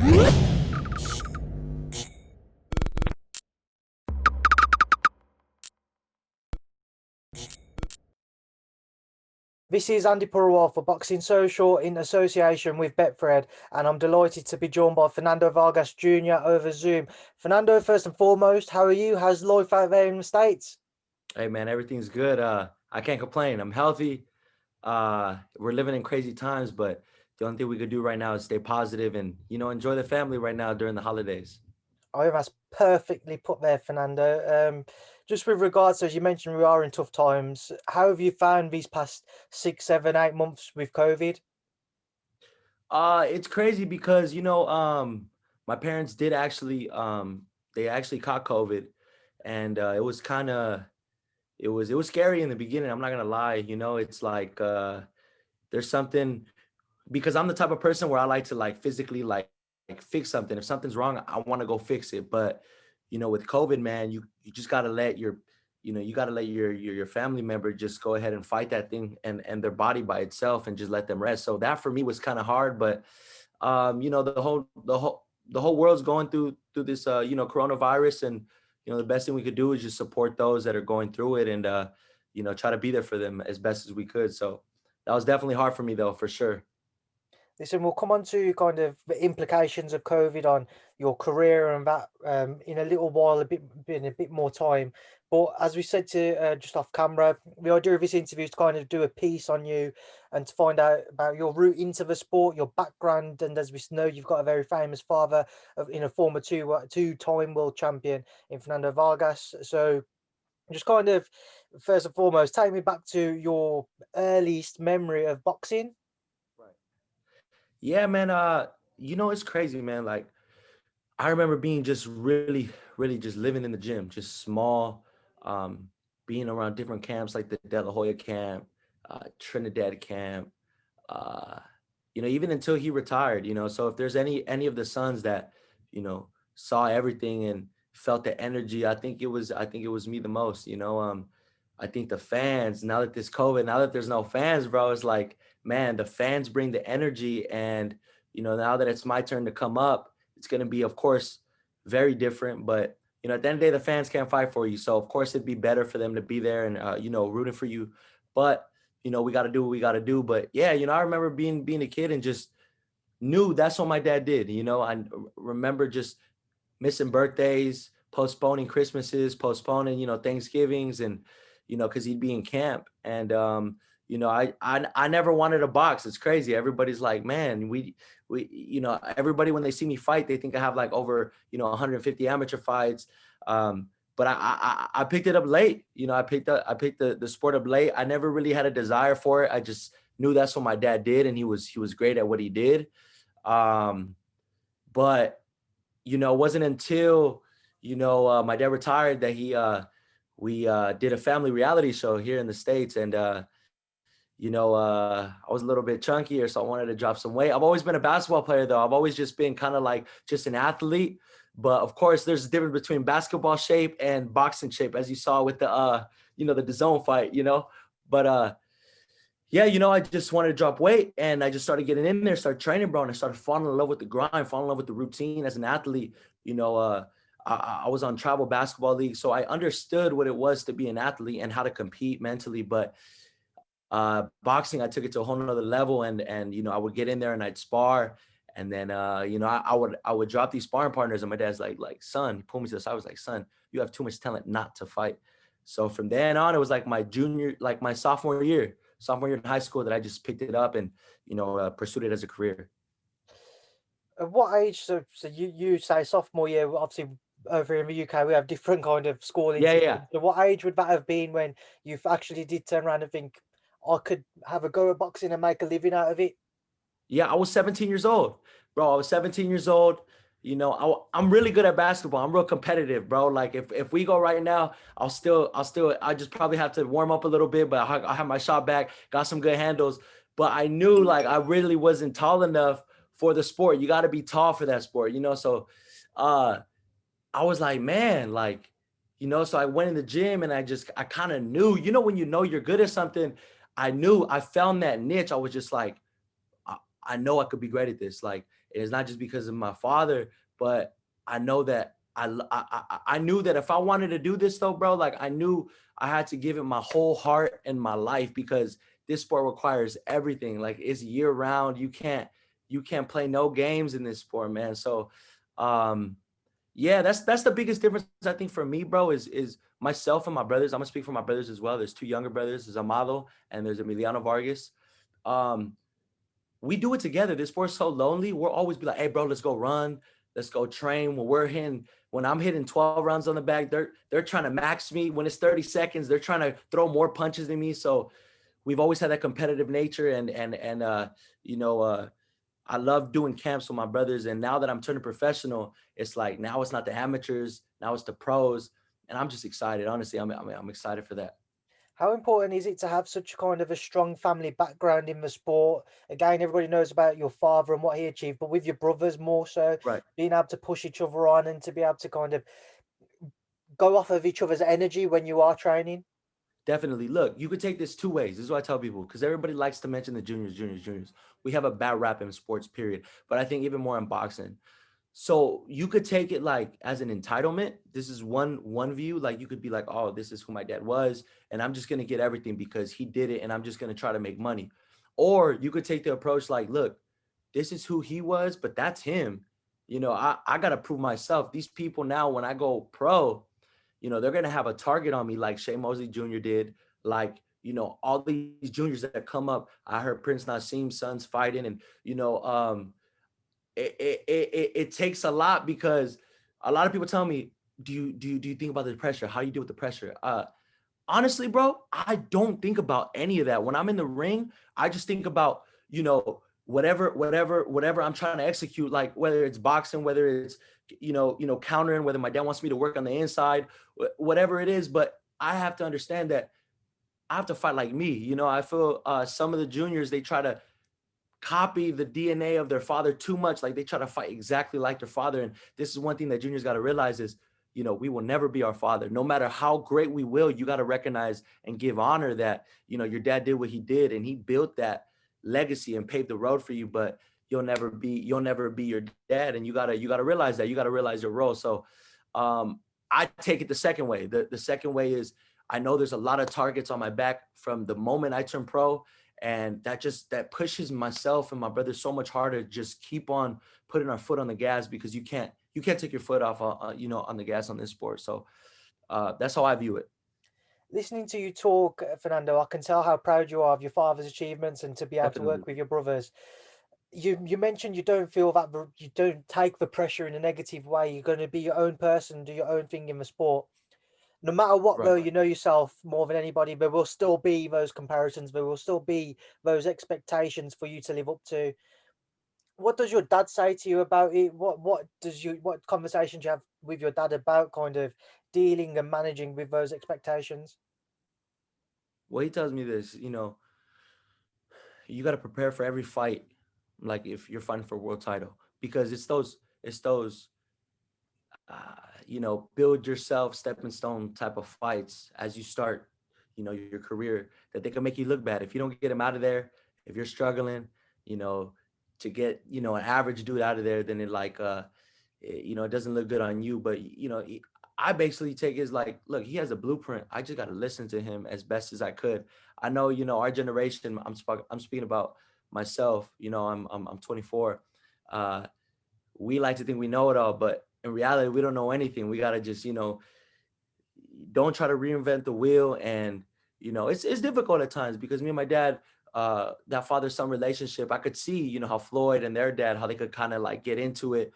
This is Andy Purwell for Boxing Social in association with Betfred, and I'm delighted to be joined by Fernando Vargas Jr. over Zoom. Fernando, first and foremost, how are you? How's life out there in the States? Hey man, everything's good. I can't complain. I'm healthy. We're living in crazy times, but the only thing we could do right now is stay positive and enjoy the family right now during the holidays. I think that's perfectly put there, Fernando. Just with regards to, as you mentioned, we are in tough times. How have you found these past 6, 7, 8 months with COVID? It's crazy because my parents did actually they actually caught COVID, and it was kind of it was scary in the beginning. I'm not gonna lie. It's like there's something because I'm the type of person where I like to like physically like fix something. If something's wrong, I want to go fix it. But with COVID, man, you just gotta let you gotta let your family member just go ahead and fight that thing and their body by itself and just let them rest. So that for me was kind of hard, but the whole world's going through this coronavirus, and the best thing we could do is just support those that are going through it and try to be there for them as best as we could. So that was definitely hard for me though, for sure. Listen, we'll come on to kind of the implications of COVID on your career and that in a little while, in a bit more time. But as we said to just off camera, the idea of this interview is to kind of do a piece on you and to find out about your route into the sport, your background, and as we know, you've got a very famous father in a former two-time world champion in Fernando Vargas. So just kind of first and foremost, take me back to your earliest memory of boxing. Right. Yeah, man. It's crazy, man. Like I remember being just really, really just living in the gym, just small, um, being around different camps like the De La Hoya camp, Trinidad camp, uh, even until he retired. So if there's any of the sons that, saw everything and felt the energy, I think it was me the most. I think the fans, now that this COVID, now that there's no fans, bro, it's like, man, the fans bring the energy. And, now that it's my turn to come up, it's going to be, of course, very different. But, at the end of the day, the fans can't fight for you. So, of course, it'd be better for them to be there and, rooting for you. But, we got to do what we got to do. But yeah, I remember being a kid and just knew that's what my dad did. I remember just missing birthdays, postponing Christmases, postponing, Thanksgivings, and because he'd be in camp. And I never wanted a box. It's crazy. Everybody's like, man, everybody when they see me fight, they think I have like over 150 amateur fights. But I picked it up late. I picked the sport up late. I never really had a desire for it. I just knew that's what my dad did, and he was great at what he did. But it wasn't until my dad retired that we did a family reality show here in the States. And I was a little bit chunkier, so I wanted to drop some weight. I've always been a basketball player though. I've always just been kind of like just an athlete. But of course there's a difference between basketball shape and boxing shape, as you saw with the DAZN fight. But yeah, I just wanted to drop weight, and I just started getting in there, started training, bro. And I started falling in love with the grind, falling in love with the routine as an athlete. I was on travel basketball league, so I understood what it was to be an athlete and how to compete mentally. But boxing, I took it to a whole nother level, and I would get in there and I'd spar. And then I would drop these sparring partners, and my dad's like, son, he pulled me to the side. I was like, son, you have too much talent not to fight. So from then on, it was like my sophomore year in high school, that I just picked it up and pursued it as a career. At what age? So you say sophomore year. Obviously, over in the UK, we have different kind of schooling Yeah, yeah, systems. So what age would that have been when you actually did turn around and think, I could have a go at boxing and make a living out of it? yeah. I was 17 years old, bro. I was 17 years old. I'm really good at basketball. I'm real competitive, bro. Like if we go right now, I just probably have to warm up a little bit, but I have my shot back, got some good handles. But I knew like I really wasn't tall enough for the sport. You got to be tall for that sport. So uh, I was like, man, like, so I went in the gym and I kind of knew, when you're good at something, I knew I found that niche. I was just like, I know I could be great at this. Like, It is not just because of my father, but I know that I knew that if I wanted to do this though, bro, like I knew I had to give it my whole heart and my life, because this sport requires everything. Like it's year round. You can't play no games in this sport, man. So um yeah, that's the biggest difference I think for me, bro, is myself and my brothers. I'm gonna speak for my brothers as well. There's two younger brothers, there's Amado and there's Emiliano Vargas. Um, we do it together. This sport's so lonely. We'll always be like, hey, bro, let's go run, let's go train. When I'm hitting 12 rounds on the bag, they're trying to max me. When it's 30 seconds, they're trying to throw more punches than me. So we've always had that competitive nature, and you know, I love doing camps with my brothers. And now that I'm turning professional, it's like now it's not the amateurs, now it's the pros, and I'm just excited. Honestly, I'm excited for that. How important is it to have such kind of a strong family background in the sport? Again, everybody knows about your father and what he achieved, but with your brothers more so, Right. being able to push each other on and to be able to kind of go off of each other's energy when you are training. Definitely. Look, you could take this two ways. This is what I tell people, because everybody likes to mention the juniors, juniors, juniors. We have a bad rap in sports, period. But I think even more in boxing. So you could take it like as an entitlement. This is one view. Like you could be like, oh, this is who my dad was, and I'm just gonna get everything because he did it, and I'm just gonna try to make money. Or you could take the approach like, look, this is who he was, but that's him. I gotta prove myself. These people now, when I go pro, they're gonna have a target on me like Shea Mosley Jr. did, like all these juniors that come up. I heard Prince Nassim's sons fighting, and it takes a lot, because a lot of people tell me, do you think about the pressure? How do you deal with the pressure? Honestly, bro, I don't think about any of that. When I'm in the ring, I just think about, whatever I'm trying to execute, like whether it's boxing, whether it's, countering, whether my dad wants me to work on the inside, whatever it is. But I have to understand that I have to fight like me. I feel some of the juniors, they try to copy the DNA of their father too much. Like they try to fight exactly like their father. And this is one thing that juniors got to realize is, we will never be our father. No matter how great we will, you got to recognize and give honor that, your dad did what he did and he built that legacy and paved the road for you, but you'll never be your dad. And you gotta realize that. You got to realize your role. So I take it the second way. The second way is, I know there's a lot of targets on my back from the moment I turned pro, and that pushes myself and my brother so much harder. Just keep on putting our foot on the gas, because you can't take your foot off on the gas on this sport. So that's how I view it. Listening to you talk, Fernando, I can tell how proud you are of your father's achievements and to be able to Definitely. work with your brothers. You mentioned you don't feel that you don't take the pressure in a negative way. You're going to be your own person, do your own thing in the sport. No matter what, Right. though, you know yourself more than anybody. There will still be those comparisons. There will still be those expectations for you to live up to. What does your dad say to you about it? What conversations you have with your dad about kind of dealing and managing with those expectations? Well, he tells me this, you got to prepare for every fight, like if you're fighting for a world title, because it's those build yourself stepping stone type of fights as you start, your career, that they can make you look bad if you don't get them out of there. If you're struggling, you know, to get, an average dude out of there, then it doesn't look good on you. But I basically take it as like, look, he has a blueprint. I just got to listen to him as best as I could. I know, our generation. I'm speaking about myself. I'm 24. Uh, we like to think we know it all, but in reality, we don't know anything. We gotta just, don't try to reinvent the wheel. And it's difficult at times, because me and my dad, that father-son relationship, I could see, how Floyd and their dad, how they could kind of like get into it.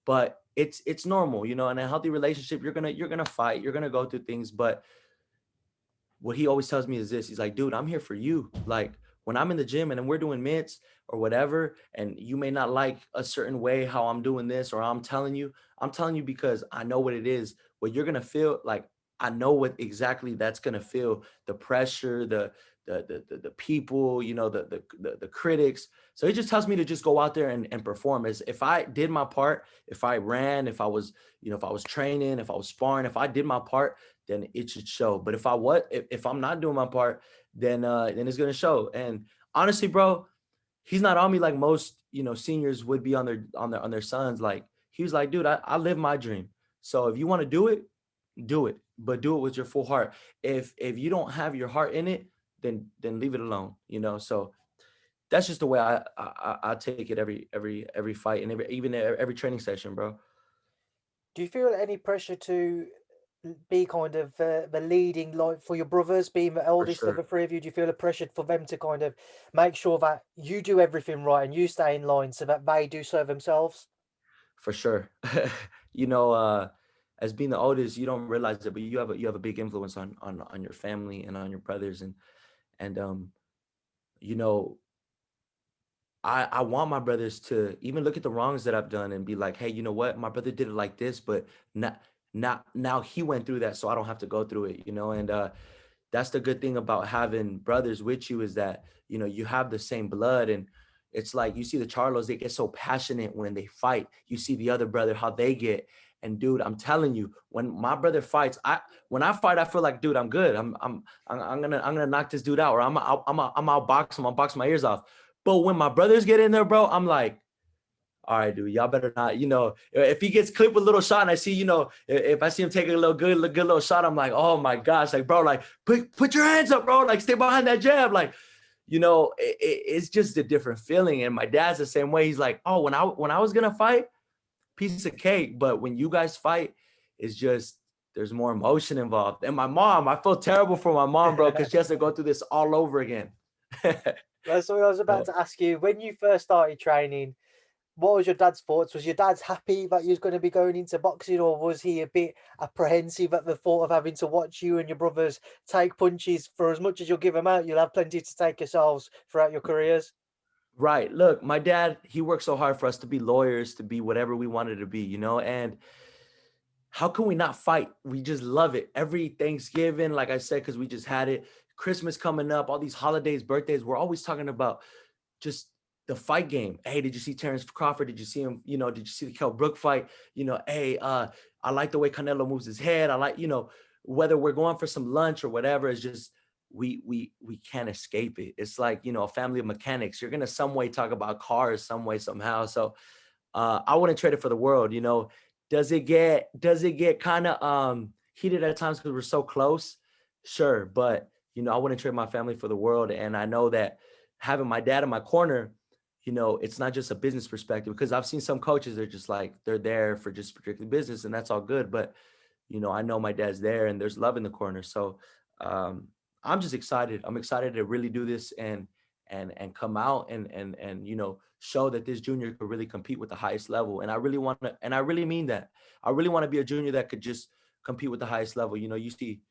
But it's normal, in a healthy relationship, you're gonna fight, you're gonna go through things. But what he always tells me is this: he's like, dude, I'm here for you. Like when I'm in the gym and then we're doing mitts or whatever, and you may not like a certain way how I'm doing this, or I'm telling you because I know what it is, what you're gonna feel like. I know what exactly that's gonna feel, the pressure, the people, the critics. So he just tells me to just go out there and perform. As if I did my part, if I ran, if I was training, if I was sparring, if I did my part, then it should show. But if I'm not doing my part, then it's gonna show. And honestly, bro, he's not on me like most, seniors would be on their sons. Like, he was like, dude, I live my dream. So if you want to do it, but do it with your full heart. If you don't have your heart in it, then leave it alone, So that's just the way I take it every fight and every training session, bro. Do you feel any pressure to be kind of the leading light for your brothers, being the For eldest of sure. the three of you? Do you feel a pressure for them to kind of make sure that you do everything right and you stay in line so that they do so themselves? For sure. you know, uh, as being the oldest, you don't realize it, but you have a big influence on your family and on your brothers, and you know, I want my brothers to even look at the wrongs that I've done and be like, hey, you know what? My brother did it like this, but not now he went through that, so I don't have to go through it. And that's the good thing about having brothers with you, is that you have the same blood. And it's like, you see the Charlos, they get so passionate when they fight. You see the other brother, how they get. And dude, I'm telling you, when my brother fights, when I fight, I feel like, dude, I'm good. I'm gonna knock this dude out, or I'm outbox him, I'll box my ears off. But when my brothers get in there, bro, I'm like, all right, dude, y'all better not, if he gets clipped with a little shot and I see, if I see him take a good little shot, I'm like, oh my gosh, like, bro, like, put your hands up, bro, like, stay behind that jab. Like, it's just a different feeling. And my dad's the same way. He's like, oh, when I was gonna fight, piece of cake. But when you guys fight, it's just, there's more emotion involved. And my mom, I feel terrible for my mom, bro, because she has to go through this all over again. That's what I was about So, to ask you. When you first started training, what was your dad's thoughts? Was your dad happy that you was going to be going into boxing, or was he a bit apprehensive at the thought of having to watch you and your brothers take punches? For as much as you'll give them out, you'll have plenty to take yourselves throughout your careers. right. Look, my dad, he worked so hard for us to be lawyers, to be whatever we wanted to be, and how can we not fight? We just love it. Every Thanksgiving, like I said, because we just had it, Christmas coming up, all these holidays, birthdays, we're always talking about just the fight game. Hey, did you see Terence Crawford? Did you see him? Did you see the Kell Brook fight? Hey, I like the way Canelo moves his head. I like, whether we're going for some lunch or whatever, it's just, we can't escape it. It's like, a family of mechanics. You're gonna some way talk about cars, some way, somehow. So I wouldn't trade it for the world. Does it get kind of heated at times because we're so close? Sure, but I wouldn't trade my family for the world. And I know that having my dad in my corner, it's not just a business perspective, because I've seen some coaches, they're just like, they're there for just strictly business, and that's all good. But I know my dad's there and there's love in the corner. So um, I'm just excited. I'm excited to really do this and come out and show that this junior could really compete with the highest level. And I really want to, and I really mean that. I really want to be a junior that could just compete with the highest level. You see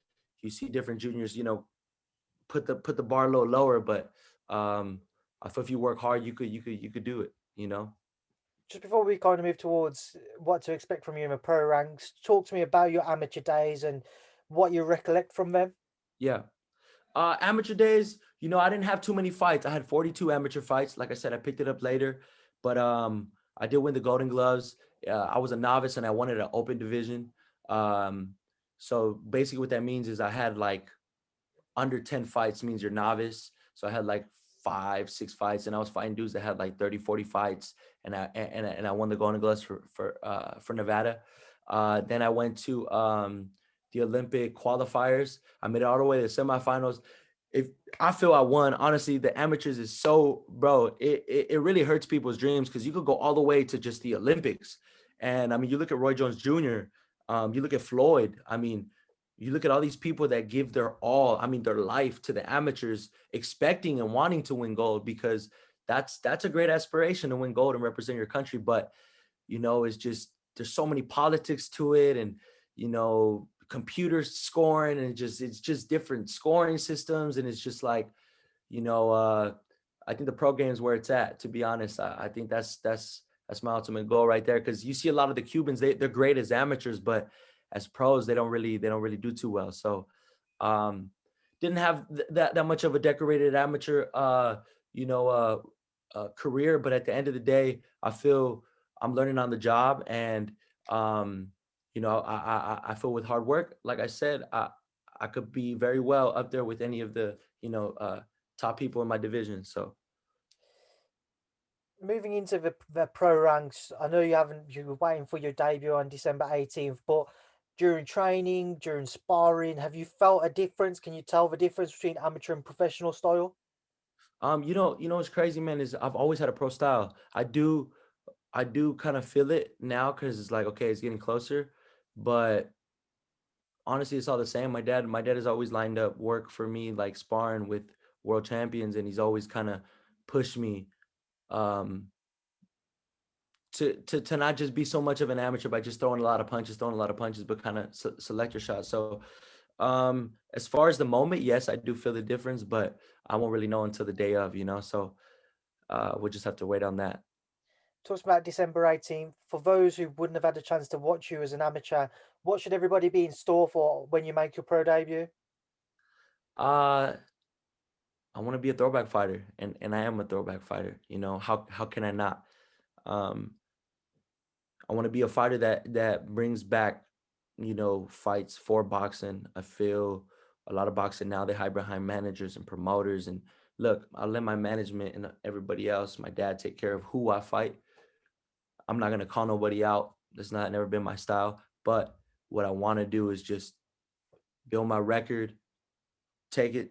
different juniors, put the bar a little lower, but I feel if you work hard, you could do it. Just before we kind of move towards what to expect from you in the pro ranks, talk to me about your amateur days and what you recollect from them. Yeah. Amateur days, I didn't have too many fights. I had 42 amateur fights. Like I said, I picked it up later, but I did win the Golden Gloves. I was a novice and I wanted an open division. Um, so basically, what that means is I had like under 10 fights means you're novice. So I had like 5, 6 fights, and I was fighting dudes that had like 30, 40 fights, and I won the Golden Gloves for Nevada. Then I went to the Olympic qualifiers. I made it all the way to the semifinals. If I feel I won, honestly, the amateurs is so, bro, it really hurts people's dreams, because you could go all the way to just the Olympics. And I mean, you look at Roy Jones Jr., you look at Floyd. I mean, you look at all these people that give their all, I mean, their life to the amateurs, expecting and wanting to win gold, because that's a great aspiration, to win gold and represent your country. But it's just, there's so many politics to it, and computers scoring, and it's just different scoring systems, and it's just like, I think the pro game is where it's at, to be honest. I think that's my ultimate goal right there, because you see a lot of the Cubans, they're great as amateurs, but as pros, they don't really do too well. So didn't have that much of a decorated amateur you know career, but at the end of the day, I feel I'm learning on the job. And I feel with hard work, like I said, I could be very well up there with any of the top people in my division. So moving into the pro ranks, I know you were waiting for your debut on December 18th, but during training, during sparring, have you felt a difference? Can you tell the difference between amateur and professional style? What's crazy, man, is I've always had a pro style. I do kind of feel it now because it's like, okay, it's getting closer. But honestly, it's all the same. My dad has always lined up work for me, like sparring with world champions, and he's always kind of pushed me um to not just be so much of an amateur by just throwing a lot of punches, but kind of select your shots. So as far as the moment, yes, I do feel the difference, but I won't really know until the day of, so we'll just have to wait on that. Talks about December 18th. For those who wouldn't have had a chance to watch you as an amateur, what should everybody be in store for when you make your pro debut? uh I want to be a throwback fighter, and I am a throwback fighter. How can I not? um I want to be a fighter that brings back, fights for boxing. I feel a lot of boxing now, they hide behind managers and promoters. And look, I'll let my management and everybody else, my dad, take care of who I fight. I'm not gonna call nobody out. That's not never been my style. But what I want to do is just build my record, take it,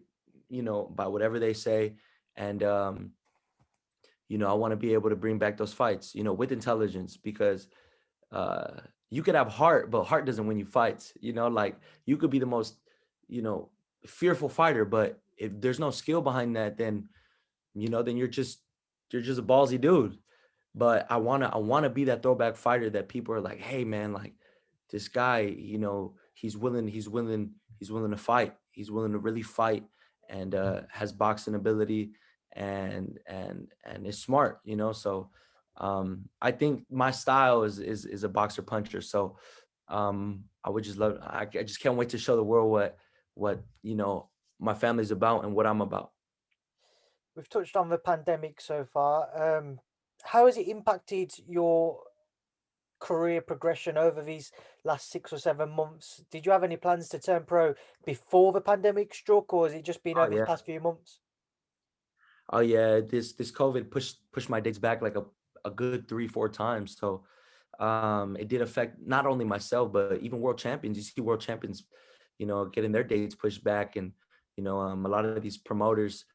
by whatever they say, and I want to be able to bring back those fights, with intelligence, because uh you could have heart, but heart doesn't win you fights. Like, you could be the most, you know fearful fighter, but if there's no skill behind that, then you're just a ballsy dude. But I want to be that throwback fighter that people are like, hey man, like, this guy, he's willing to fight, he's willing to really fight, and has boxing ability, and is smart. So I think my style is a boxer puncher. So I would just love, I just can't wait to show the world what my family's about and what I'm about. We've touched on the pandemic so far. How has it impacted your career progression over these last 6 or 7 months? Did you have any plans to turn pro before the pandemic struck, or has it just been Oh over the yeah. past few months? Oh yeah, this COVID pushed my dates back like a good 3-4 times. So it did affect not only myself but even world champions. You see world champions, getting their dates pushed back, and a lot of these promoters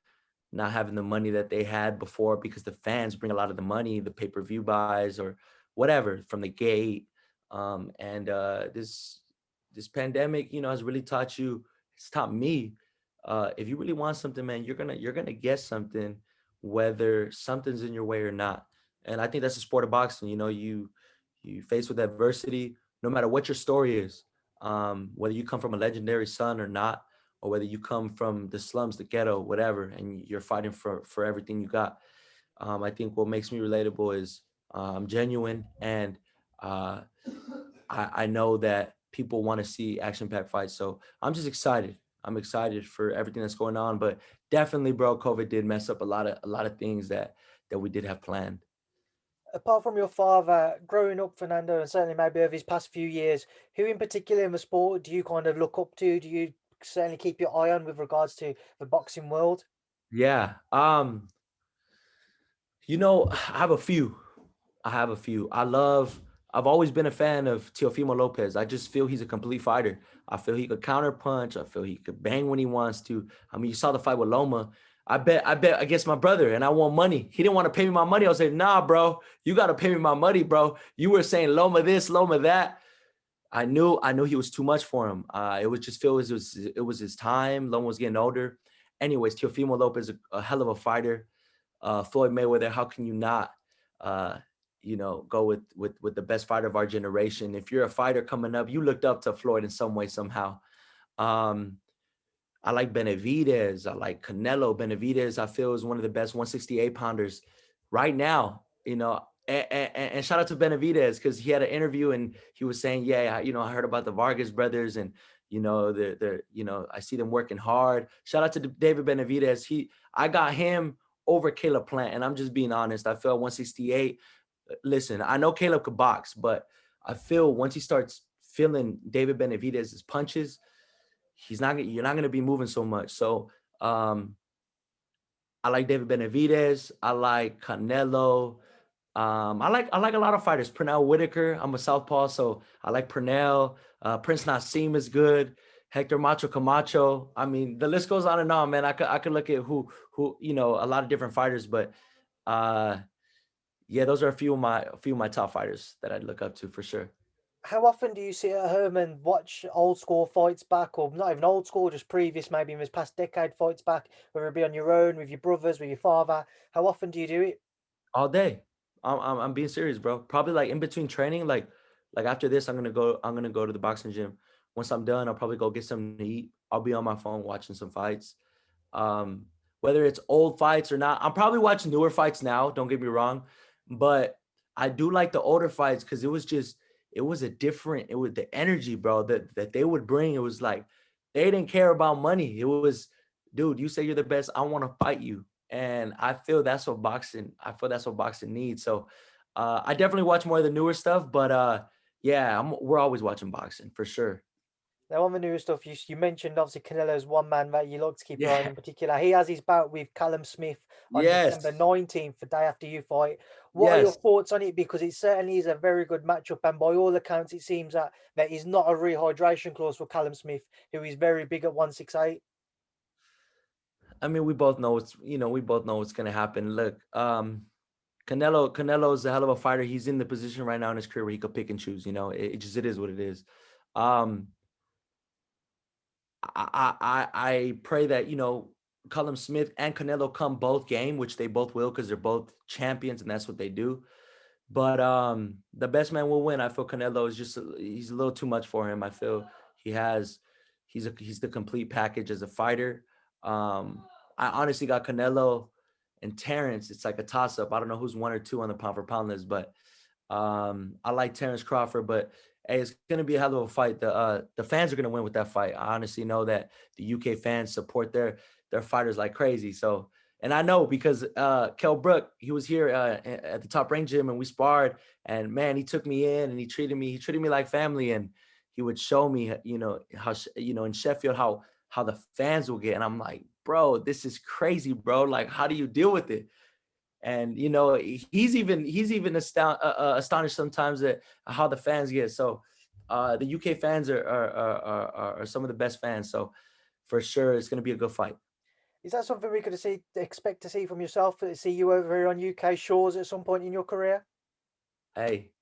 not having the money that they had before, because the fans bring a lot of the money, the pay-per-view buys or whatever from the gate. And this pandemic, has really taught you, it's taught me, if you really want something, man, you're gonna get something, whether something's in your way or not. And I think that's the sport of boxing. You face with adversity, no matter what your story is, whether you come from a legendary son or not, or whether you come from the slums, the ghetto, whatever, and you're fighting for everything you got. I think what makes me relatable is I'm genuine, and uh, I know that people want to see action-packed fights. So I'm just excited. I'm excited for everything that's going on. But definitely, bro, COVID did mess up a lot of things that we did have planned. Apart from your father, growing up, Fernando, and certainly maybe over his past few years, who in particular in the sport do you kind of look up to? Do you certainly keep your eye on with regards to the boxing world? Yeah. I have a few. I have a few. I've always been a fan of Teofimo Lopez. I just feel he's a complete fighter. I feel he could counter punch. I feel he could bang when he wants to. I mean, you saw the fight with Loma. I bet against my brother, and I want money. He didn't want to pay me my money. I was like, nah, bro, you got to pay me my money, bro. You were saying Loma this, Loma that. I knew he was too much for him. It was just feel it was his time. Loma was getting older. Anyways, Teofimo Lopez, a hell of a fighter. Floyd Mayweather, how can you not, uh, go with the best fighter of our generation? If you're a fighter coming up, you looked up to Floyd in some way, somehow. Um, I like Benavidez. I like Canelo. Benavidez, I feel, is one of the best 168 pounders right now. And shout out to Benavidez, because he had an interview and he was saying, yeah, I heard about the Vargas brothers, and I see them working hard. Shout out to David Benavidez. I got him over Caleb Plant, and I'm just being honest. I felt 168. Listen, I know Caleb could box, but I feel once he starts feeling David Benavidez's punches, you're not going to be moving so much. So um, I like David Benavidez. I like Canelo. I like a lot of fighters. Pernell Whitaker. I'm a southpaw, so I like Pernell. Prince Nassim is good. Hector Macho Camacho. I mean, the list goes on and on, man. I could look at who a lot of different fighters, but uh, yeah, those are a few of my top fighters that I'd look up to for sure. How often do you sit at home and watch old school fights back, or not even old school, just previous, maybe in this past decade fights back, whether it be on your own, with your brothers, with your father? How often do you do it? All day. I'm being serious, bro. Probably like in between training, like after this, I'm gonna go to the boxing gym. Once I'm done, I'll probably go get something to eat. I'll be on my phone watching some fights. Um, whether it's old fights or not, I'm probably watching newer fights now. Don't get me wrong, but I do like the older fights because it was a different. It was the energy, bro, that they would bring. It was like they didn't care about money. It was, dude, you say you're the best. I want to fight you, and I feel that's what boxing. I feel that's what boxing needs. So, I definitely watch more of the newer stuff, but yeah, we're always watching boxing for sure. Now, on the newer stuff, you mentioned obviously Canelo's one man that you like to keep your eye on Yeah. in particular. He has his bout with Callum Smith on December Yes. 19th, the day after you fight. What are your Yes. thoughts on it? Because it certainly is a very good matchup, and by all accounts, it seems that there is not a rehydration clause for Callum Smith, who is very big at 168. I mean, we both know what's gonna happen. Look, Canelo is a hell of a fighter. He's in the position right now in his career where he could pick and choose. It is what it is. Um, I pray that Callum Smith and Canelo come both game, which they both will because they're both champions and that's what they do. But the best man will win. I feel Canelo is he's a little too much for him. I feel he has he's the complete package as a fighter. Um, I honestly got Canelo and Terence. It's like a toss up. I don't know who's one or two on the pound for pound list, but I like Terence Crawford, but hey, it's gonna be a hell of a fight. The fans are gonna win with that fight. I honestly know that the UK fans support their fighters like crazy. So, and I know because Kell Brook, he was here at the Top Rank Gym and we sparred, and man, he took me in and he treated me like family, and he would show me, how in Sheffield how the fans will get, and I'm like, bro, this is crazy, bro. Like, how do you deal with it? And he's even astonished sometimes at how the fans get. So the UK fans are some of the best fans. So for sure, it's going to be a good fight. Is that something we could expect to see from yourself? To see you over here on UK shores at some point in your career? Hey,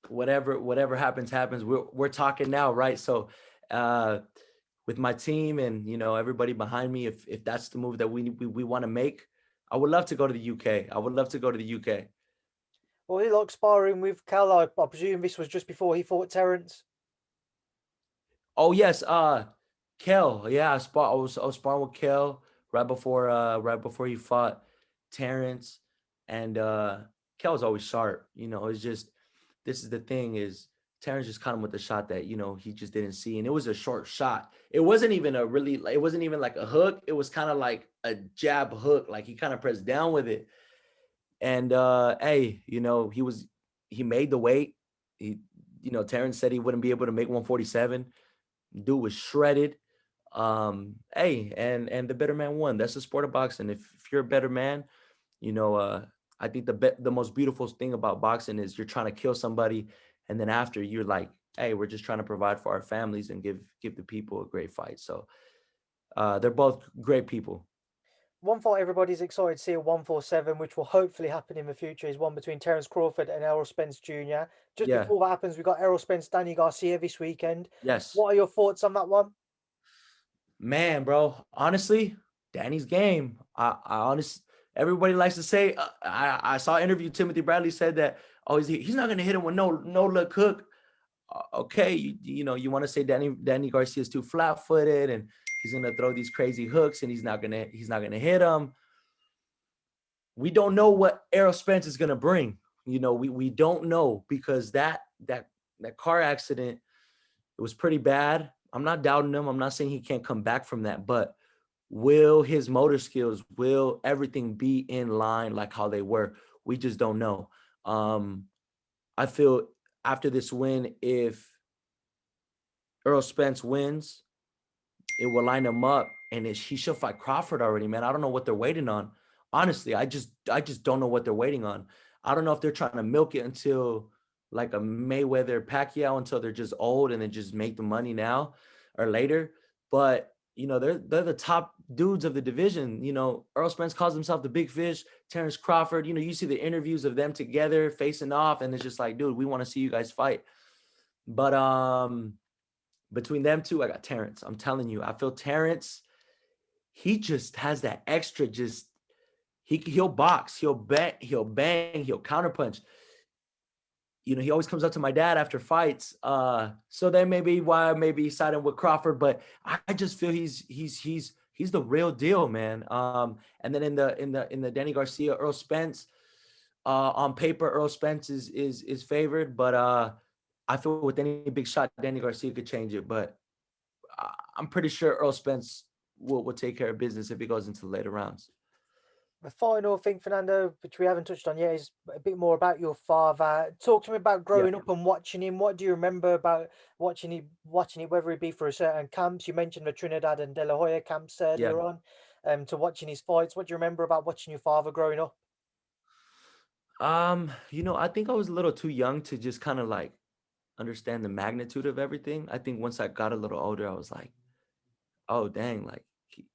whatever happens. We're talking now, right? So uh, with my team and everybody behind me, if that's the move that we want to make, I would love to go to the UK. I would love to go to the UK. Well, he likes sparring with Cal. I presume this was just before he fought Terence. Oh yes, Kell. Yeah, I was sparring with Kell right before he fought Terence, and Kell's always sharp. It's just this is the thing is Terence just caught him with a shot that he just didn't see, and it was a short shot. It wasn't even like a hook. It was kind of like a jab hook. Like he kind of pressed down with it, and hey, he made the weight. He, Terence said he wouldn't be able to make 147. Dude was shredded. Hey, and the better man won. That's the sport of boxing. If you're a better man, you know, uh, I think the most beautiful thing about boxing is you're trying to kill somebody, and then after you're like, hey, we're just trying to provide for our families and give the people a great fight. So they're both great people. One fight everybody's excited to see at 147, which will hopefully happen in the future, is one between Terence Crawford and Errol Spence Jr. Just Yeah. before that happens, we've got Errol Spence, Danny Garcia this weekend. Yes. What are your thoughts on that one? Man, bro. Honestly, Danny's game. I honest. Everybody likes to say. I saw an interview. Timothy Bradley said that. Oh, he's not gonna hit him with no look hook. Okay, you want to say Danny Garcia is too flat footed and he's gonna throw these crazy hooks and he's not gonna hit him. We don't know what Errol Spence is gonna bring. We don't know because that car accident, it was pretty bad. I'm not doubting him. I'm not saying he can't come back from that, but will his motor skills, will everything be in line like how they were? We just don't know. Um, I feel after this win, if Earl Spence wins, it will line him up. and he should fight Crawford already, man. I don't know what they're waiting on. Honestly, I just don't know what they're waiting on. I don't know if they're trying to milk it until like a Mayweather Pacquiao until they're just old and then just make the money now or later. But they're the top dudes of the division. Errol Spence calls himself the big fish. Terence Crawford, you see the interviews of them together facing off, and it's just like, dude, we want to see you guys fight. But between them two, I got Terence. I'm telling you, I feel Terence, he just has that extra, just he'll box, he'll bang, he'll counterpunch. He always comes up to my dad after fights. So that may be why I may be siding with Crawford, but I just feel he's the real deal, man. And then in the Danny Garcia, Earl Spence, on paper, Earl Spence is favored, but I feel with any big shot, Danny Garcia could change it. But I'm pretty sure Earl Spence will take care of business if he goes into the later rounds. The final thing, Fernando, which we haven't touched on yet, is a bit more about your father. Talk to me about Yeah. growing up and watching him. What do you remember about watching it, whether it be for a certain camps? You mentioned the Trinidad and De La Hoya camps Yeah. earlier on, to watching his fights. What do you remember about watching your father growing up? I think I was a little too young to just kind of like understand the magnitude of everything. I think once I got a little older, I was like, oh dang, like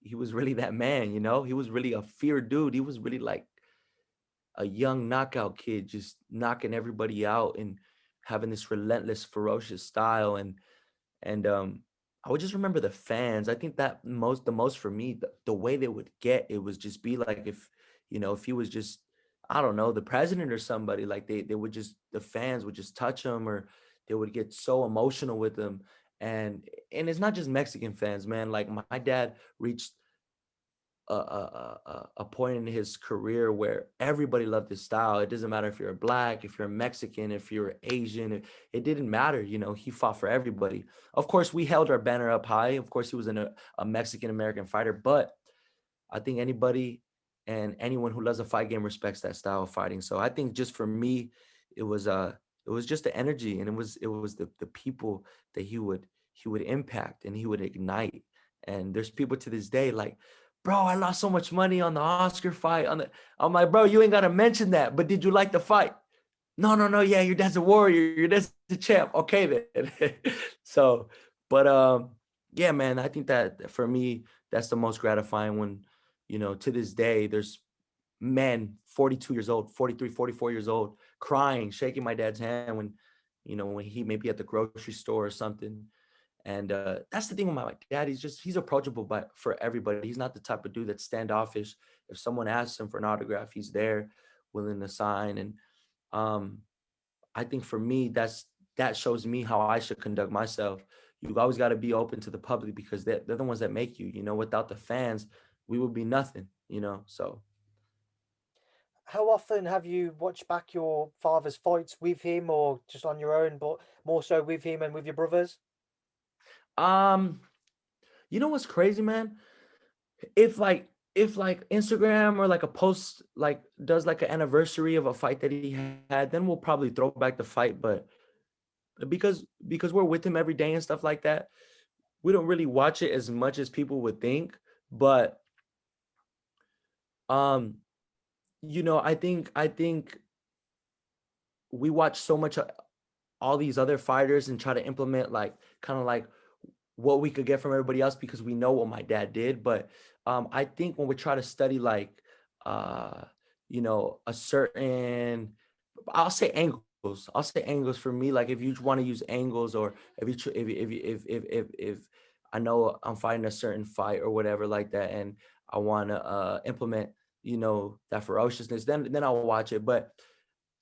he was really that man. He was really a feared dude. He was really like a young knockout kid, just knocking everybody out and having this relentless, ferocious style. And I would just remember the fans. I think that the most for me, the way they would get it was just be like if he was just, I don't know, the president or somebody, like they would just, the fans would just touch him, or they would get so emotional with him. And it's not just Mexican fans, man. Like my dad reached a point in his career where everybody loved his style. It doesn't matter if you're black, if you're Mexican, if you're Asian. It didn't matter. He fought for everybody. Of course, we held our banner up high. Of course, he was a Mexican American fighter, but I think anybody and anyone who loves a fight game respects that style of fighting. So I think just for me, it was just the energy, and it was the people that he would impact and he would ignite. And there's people to this day like, bro, I lost so much money on the Oscar fight. I'm like, bro, you ain't gotta mention that. But did you like the fight? No, no, no. Yeah, your dad's a warrior. Your dad's the champ. Okay, then. So, but yeah, man, I think that for me, that's the most gratifying when, to this day, there's men 42 years old, 43, 44 years old, crying, shaking my dad's hand when he may be at the grocery store or something. And that's the thing with my dad. He's approachable for everybody. He's not the type of dude that's standoffish. If someone asks him for an autograph, he's there, willing to sign. And um, I think for me, that shows me how I should conduct myself. You've always got to be open to the public because they're the ones that make you. Without the fans, we would be nothing. So How often have you watched back your father's fights with him, or just on your own, but more so with him and with your brothers? um, what's crazy, man? If like Instagram or like a post like does like an anniversary of a fight that he had, then we'll probably throw back the fight. But because we're with him every day and stuff like that, we don't really watch it as much as people would think. But um, I think we watch so much all these other fighters and try to implement like kind of like what we could get from everybody else because we know what my dad did. But I think when we try to study like uh, a certain, I'll say angles for me. Like if you want to use angles, or if you if I know I'm fighting a certain fight or whatever like that, and I want to implement that ferociousness, then I'll watch it. But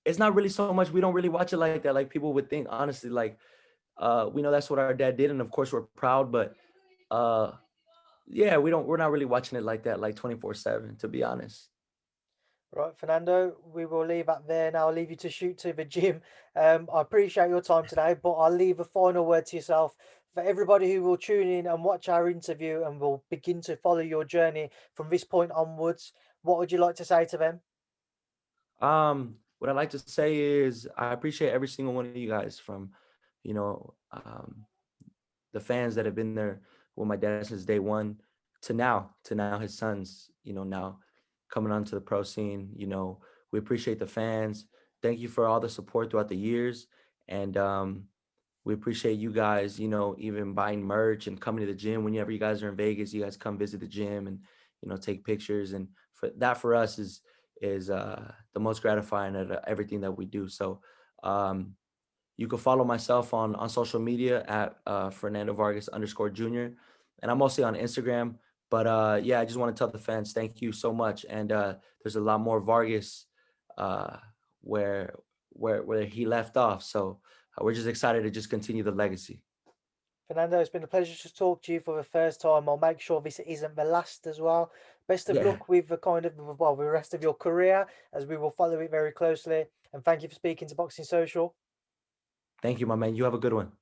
it's not really so much. We don't really watch it like that, like people would think. Honestly, like we know that's what our dad did, and of course we're proud. But uh, yeah, we're not really watching it like that, like 24/7, to be honest. Right, Fernando, we will leave that there now. I'll leave you to shoot to the gym. I appreciate your time today, but I'll leave a final word to yourself. For everybody who will tune in and watch our interview and will begin to follow your journey from this point onwards, what would you like to say to them? What I like to say is I appreciate every single one of you guys, from you know um, the fans that have been there with my dad since day one. to now his sons, now coming onto the pro scene. We appreciate the fans. Thank you for all the support throughout the years. And we appreciate you guys, even buying merch and coming to the gym. Whenever you guys are in Vegas, you guys come visit the gym and, take pictures. And for us is the most gratifying of everything that we do. So you can follow myself on social media at Fernando Vargas _Jr. And I'm mostly on Instagram. But yeah, I just want to tell the fans, thank you so much. And there's a lot more Vargas where he left off. So we're just excited to just continue the legacy. Fernando, it's been a pleasure to talk to you for the first time. I'll make sure this isn't the last as well. Best of Yeah. luck with the the rest of your career, as we will follow it very closely. And thank you for speaking to Boxing Social. Thank you, my man. You have a good one.